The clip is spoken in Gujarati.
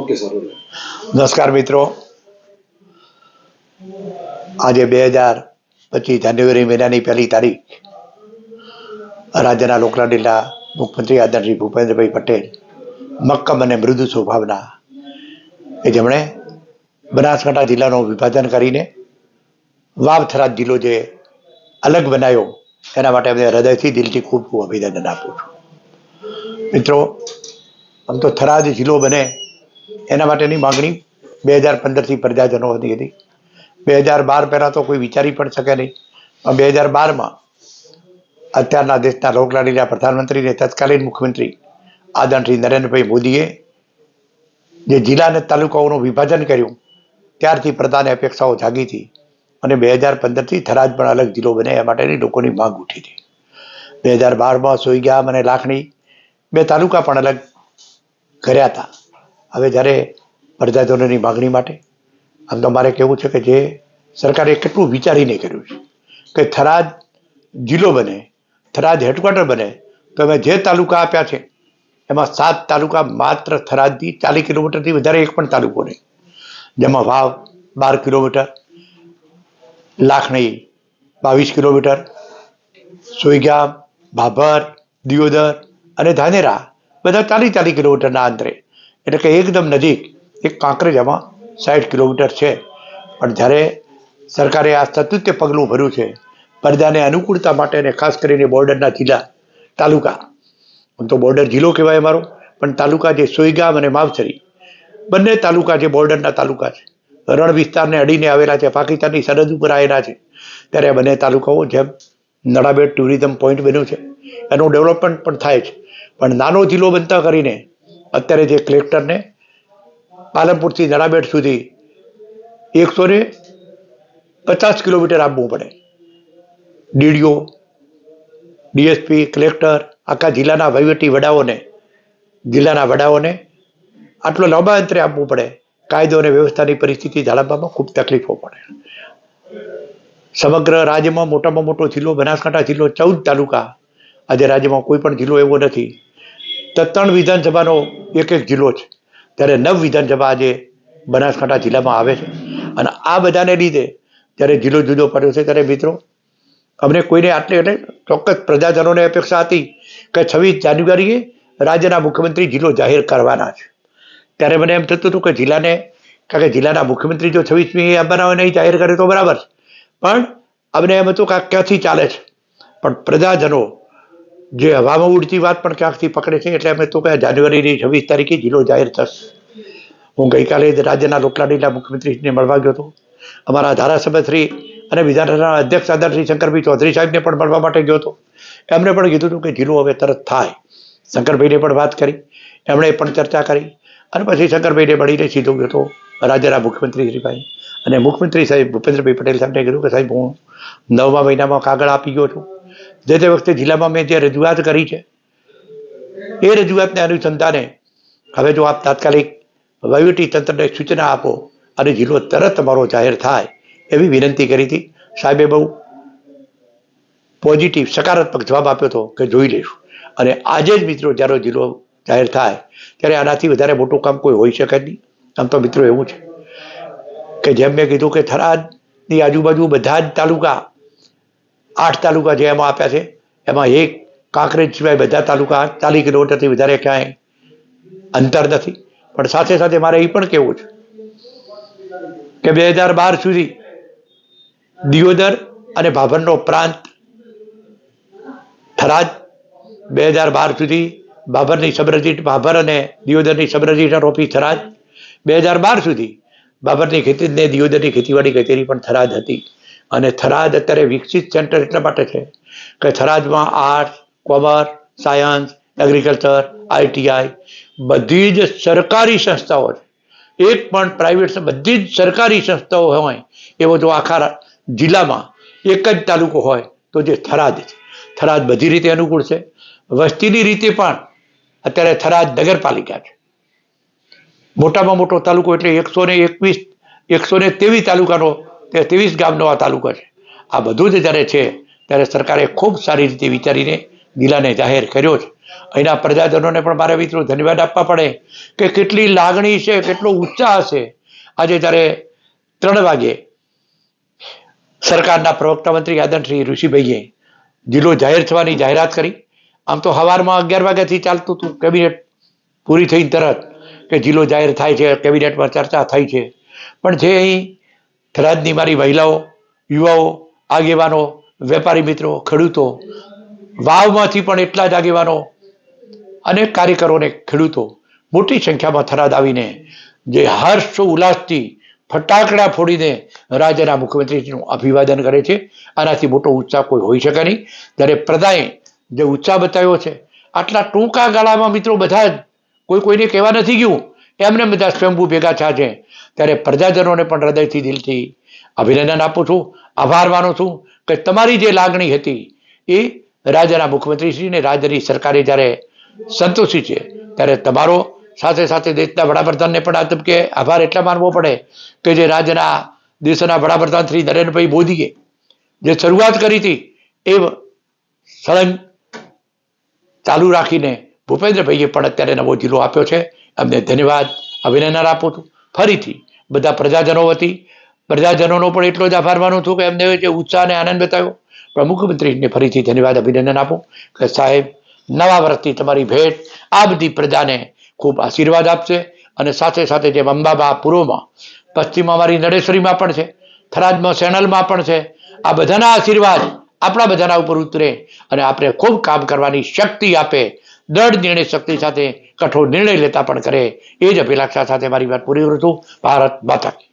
Okay sir. નમસ્કાર મિત્રો, આજે 2025 જાન્યુઆરી મહિનાની 1લી તારીખ રાજ્યના લોકલાડીલા મુખ્યમંત્રી આદરણીય ભૂપેન્દ્રભાઈ પટેલ મક્કમ અને મૃદુ સ્વભાવના કે જેમણે બનાસકાંઠા જિલ્લાનું વિભાજન કરીને વાવ થરાદ જિલ્લો જે અલગ બનાવ્યો એના માટે અમને હૃદયથી દિલથી ખૂબ ખૂબ અભિનંદન આપું છું. મિત્રો, આમ તો થરાદ જિલ્લો બને એના માટેની માગણી 2015થી પ્રજાજનોની હતી. 2012 પહેલાં તો કોઈ વિચારી પણ શકે નહીં, પણ 2012માં અત્યારના દેશના લોકલાડીલા પ્રધાનમંત્રી અને તત્કાલીન મુખ્યમંત્રી આદરણીય નરેન્દ્રભાઈ મોદીએ જે જિલ્લા અને તાલુકાઓનું વિભાજન કર્યું ત્યારથી પ્રધાન અપેક્ષાઓ જાગી હતી અને 2015થી થરાદ પણ અલગ જિલ્લો બને એ માટેની લોકોની માંગ ઉઠી હતી. 2012માં સોઈગામ અને લાખણી 2 તાલુકા પણ અલગ કર્યા હતા. હવે જ્યારે પ્રજાજનોની માગણી માટે આમ તો મારે કહેવું છે કે જે સરકારે કેટલું વિચારીને કર્યું છે કે થરાદ જિલ્લો બને, થરાદ હેડક્વાર્ટર બને, તો અમે જે તાલુકા આપ્યા છે એમાં 7 તાલુકા માત્ર થરાદથી 40 કિલોમીટરથી વધારે એક પણ તાલુકો નહીં, જેમાં વાવ 12 કિલોમીટર, લાખણી 22 કિલોમીટર, સોઈગામ, ભાભર, દિયોદર અને ધાનેરા બધા 40 કિલોમીટરના અંતરે, એટલે કે એકદમ નજીક. એક કાંકરેજ એમાં 60 કિલોમીટર છે. પણ જ્યારે સરકારે આ સતુત્ય પગલું ભર્યું છે પ્રજાને અનુકૂળતા માટે અને ખાસ કરીને બોર્ડરના જિલ્લા તાલુકા, આમ તો બોર્ડર જિલ્લો કહેવાય અમારો, પણ તાલુકા જે સોઈગામ અને માવસરી બંને તાલુકા જે બોર્ડરના તાલુકા છે, રણ વિસ્તારને અડીને આવેલા છે, પાકિસ્તાનની સરહદ ઉપર આવેલા છે, ત્યારે આ બંને તાલુકાઓ જેમ નડાબેટ ટુરિઝમ પોઈન્ટ બન્યું છે એનું ડેવલપમેન્ટ પણ થાય છે. પણ નાનો જિલ્લો બનતા કરીને અત્યારે જે કલેક્ટરને પાલનપુરથી નડાબેટ સુધી 150 કિલોમીટર આપવું પડે. ડીડીઓ, ડીએસપી, કલેક્ટર, આખા જિલ્લાના વહીવટી વડાઓને આટલો લાંબા અંતરે આપવું પડે. કાયદો અને વ્યવસ્થાની પરિસ્થિતિ જાળવવામાં ખૂબ તકલીફો પડે. સમગ્ર રાજ્યમાં મોટામાં મોટો જિલ્લો બનાસકાંઠા જિલ્લો, 14 તાલુકા. આજે રાજ્યમાં કોઈ પણ જિલ્લો એવો નથી. 3 વિધાનસભાનો એક જિલ્લો છે, ત્યારે 9 વિધાનસભા આજે બનાસકાંઠા જિલ્લામાં આવે છે. અને આ બધાને લીધે જ્યારે જિલ્લો જુદો પડ્યો છે ત્યારે મિત્રો અમને કોઈને આટલી એટલે ચોક્કસ પ્રજાજનોને અપેક્ષા હતી કે 26 જાન્યુઆરીએ રાજ્યના મુખ્યમંત્રી જિલ્લો જાહેર કરવાના છે. ત્યારે મને એમ થતું હતું કે જિલ્લાને, કારણ કે જિલ્લાના મુખ્યમંત્રી જો 26મી આવવાના હોય નહીં જાહેર કરે તો બરાબર, પણ અમને એમ હતું કે આ ક્યાંથી ચાલે છે. પણ પ્રજાજનો જે હવામાં ઉડતી વાત પણ ક્યાંકથી પકડે છે, એટલે અમે તો કે જાન્યુઆરીની 26 તારીખે જિલ્લો જાહેર થશે. હું ગઈકાલે રાજ્યના લોકલાડીલા મુખ્યમંત્રીને મળવા ગયો હતો. અમારા ધારાસભ્યશ્રી અને વિધાનસભાના અધ્યક્ષ આદરણીય શંકરભાઈ ચૌધરી સાહેબને પણ મળવા માટે ગયો હતો. એમણે પણ કીધું હતું કે જિલ્લો હવે તરત થાય. શંકરભાઈને પણ વાત કરી, એમણે પણ ચર્ચા કરી અને પછી શંકરભાઈને મળીને સીધો ગયો હતો રાજ્યના મુખ્યમંત્રી શ્રીભાઈ અને મુખ્યમંત્રી સાહેબ ભૂપેન્દ્રભાઈ પટેલ સાહેબને કીધું કે સાહેબ હું 9મા મહિનામાં કાગળ આપી ગયો છું. જે તે વખતે જિલ્લામાં મેં જે રજૂઆત કરી છે એ રજૂઆતને અનુસંધાને હવે જો આપ તાત્કાલિક વહીવટી તંત્રને સૂચના આપો અને જિલ્લો તરત અમારો જાહેર થાય એવી વિનંતી કરી હતી. સાહેબે બહુ પોઝિટિવ સકારાત્મક જવાબ આપ્યો હતો કે જોઈ લઈશું. અને આજે જ મિત્રો જ્યારે જિલ્લો જાહેર થાય ત્યારે આનાથી વધારે મોટું કામ કોઈ હોઈ શકે નહીં. આમ તો મિત્રો એવું છે કે જેમ મેં કીધું કે થરાદની આજુબાજુ બધા જ તાલુકા, 8 તાલુકા જે એમાં આપ્યા છે એમાં એક કાંકરેજ સિવાય બધા તાલુકા 40 કિલોમીટરથી વધારે ક્યાંય અંતર નથી. પણ સાથે સાથે મારે એ પણ કહેવું છે કે 2012 સુધી દિયોદર અને ભાભરનો પ્રાંત થરાદ, 2012 સુધી ભાભરની સબરજીટ, ભાભર અને દિયોદરની સબરજીસ્ટર ઓફિસ થરાદ, 2012 સુધી ભાભરની ખેતી ને દિયોદરની ખેતીવાડી કચેરી પણ થરાદ હતી. અને થરાદ અત્યારે વિકસિત સેન્ટર એટલા માટે છે કે થરાદમાં arts, commerce, science, agriculture, ITI બધી જ સરકારી સંસ્થાઓ છે. એક પણ પ્રાઇવેટ, બધી જ સરકારી સંસ્થાઓ હોય એવો જો આખા જિલ્લામાં એક જ તાલુકો હોય તો જે થરાદ છે. થરાદ બધી રીતે અનુકૂળ છે. વસ્તીની રીતે પણ અત્યારે થરાદ નગરપાલિકા છે. મોટામાં મોટો તાલુકો એટલે 123 તાલુકાનો, 23 ગામનો આ તાલુકો છે. આ બધું જ જ્યારે છે ત્યારે સરકારે ખૂબ સારી રીતે વિચારીને જિલ્લાને જાહેર કર્યો છે. અહીંના પ્રજાજનોને પણ મારે મિત્રો ધન્યવાદ આપવા પડે કે કેટલી લાગણી છે, કેટલો ઉત્સાહ છે. આજે જ્યારે 3 વાગે સરકારના પ્રવક્તા મંત્રી આદરણીય શ્રી ઋષિભાઈએ જિલ્લો જાહેર થવાની જાહેરાત કરી. આમ તો સવારમાં 11 વાગ્યાથી ચાલતું હતું, કેબિનેટ પૂરી થઈને તરત કે જિલ્લો જાહેર થાય છે, કેબિનેટમાં ચર્ચા થઈ છે. પણ જે અહીં થરાદની મારી મહિલાઓ, યુવાઓ, આગેવાનો, વેપારી મિત્રો, ખેડૂતો, વાવમાંથી પણ એટલા જ આગેવાનો, અનેક કાર્યકરોને ખેડૂતો મોટી સંખ્યામાં થરાદ આવીને જે હર્ષ ઉલ્લાસથી ફટાકડા ફોડીને રાજ્યના મુખ્યમંત્રીનું અભિવાદન કરે છે. આનાથી મોટો ઉત્સાહ કોઈ હોઈ શકે નહીં. જ્યારે પ્રજાએ જે ઉત્સાહ બતાવ્યો છે, આટલા ટૂંકા ગાળામાં મિત્રો બધા જ કોઈને કહેવા નથી ગયું, એમને બધા સ્વયંભૂ ભેગા થયા છે. ત્યારે પ્રજાજનોને પણ હૃદયથી દિલથી અભિનંદન આપું છું, આભાર માનું છું કે તમારી જે લાગણી હતી એ રાજ્યના મુખ્યમંત્રીશ્રીને રાજ્યની સરકારે જ્યારે સંતોષી છે, ત્યારે તમારો સાથે સાથે દેશના વડાપ્રધાનને પણ આ તબકે આભાર એટલા માનવો પડે કે જે રાજ્યના દેશના વડાપ્રધાન શ્રી નરેન્દ્રભાઈ મોદીએ જે શરૂઆત કરી હતી એ સળંગ ચાલુ રાખીને ભૂપેન્દ્રભાઈએ પણ અત્યારે નવો જિલ્લો આપ્યો છે. અમને ધન્યવાદ, અભિનંદન આપું છું. ફરીથી બધા પ્રજાજનો વતી પ્રજાજનોનો પણ એટલો જ આભાર માનું છું કે એમને જે ઉત્સાહ અને આનંદ બતાવ્યો. પણ મુખ્યમંત્રીને ફરીથી ધન્યવાદ, અભિનંદન આપું કે સાહેબ, નવા વર્ષથી તમારી ભેટ આ બધી પ્રજાને ખૂબ આશીર્વાદ આપશે. અને સાથે સાથે જેમ અંબાબા પૂર્વમાં, પશ્ચિમમાં મારી નડેશ્વરીમાં પણ છે, થરાદમાં સેણલમાં પણ છે, આ બધાના આશીર્વાદ આપણા બધાના ઉપર ઉતરે અને આપણે ખૂબ કામ કરવાની શક્તિ આપે, દ્રઢ નિર્ણય શક્તિ સાથે કઠોર નિર્ણય લેતા પણ કરે. એ જ અભિલાષા સાથે મારી વાત પૂરી કરું છું. ભારત માતા કી.